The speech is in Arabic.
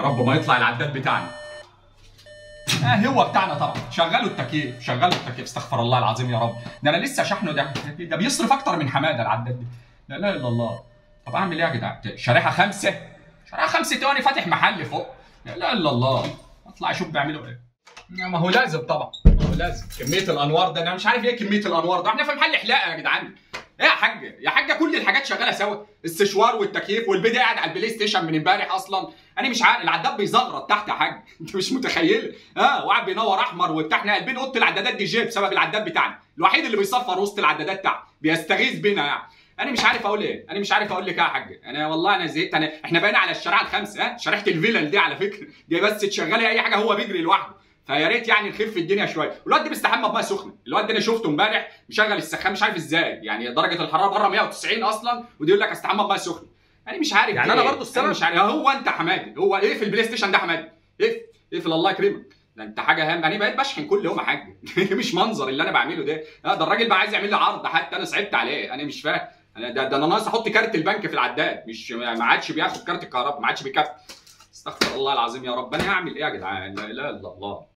يا رب ما يطلع العداد بتاعنا. هو بتاعنا طبعا. شغلوا التكييف، شغلوا التكييف، استغفر الله العظيم يا رب. ده انا لسه شحنه، ده بيصرف اكتر من حماده العداد ده. لا اله الا الله. طب اعمل ايه يا جدعان؟ شريحه 5، شريحه 5 وانا فاتح محل فوق. لا اله الا الله. اطلع اشوف بيعملوا ايه. ما هو لازم طبعا، ما هو لازم. كميه الانوار ده انا مش عارف ايه كميه الانوار ده. احنا في محل حلاقه يا جدعان. ايه يا حاجه؟ يا حاجه كل الحاجات شغاله سوا، السشوار والتكييف والبيض قاعد على البلاي ستيشن من امبارح اصلا. انا مش عارف، العداد بيزغرط تحت يا حاج. انت مش متخيل. وقاعد بينور احمر وبتاع. احنا قلبين اوضه العدادات دي جيب بسبب العداد بتاعنا، الوحيد اللي بيصفر وسط العدادات تحت، بيستغيث بينا يعني. انا مش عارف اقول ايه، انا مش عارف اقول لك ايه يا حاج. انا والله انا زهقت. احنا بقينا على الشريحه الخامسه. شريحه الفيلل دي على فكره دي بس تشغلي اي حاجه هو بيجري لوحده. فيا ريت يعني نخف الدنيا شويه. والواد ده بيستحمى بميه سخنه. الواد ده انا شفته امبارح مشغل السخان، مش عارف ازاي يعني. درجه الحراره بره 190 اصلا ودي يقول لك استحمى بميه سخنه. انا مش عارف يعني انا برضه السبب. مش عارف. هو انت حمادي، هو ايه في البلاي ستيشن ده حمادي؟ اقفل الله يكرمك. ده انت حاجه هام. انا بقيت بشحن كل يوم يا حاج. مش منظر اللي انا بعمله ده. ده الراجل بقى عايز يعمل لي عرض حتى انا صعبت عليه. انا مش فاهم. ده انا ناقص احط كارت البنك في العداد، مش ما عادش بياخد كارت الكهرباء، ما عادش بيكفي. استغفر الله العظيم يا رب. انا هعمل ايه يا جدعان؟ لا اله الا الله.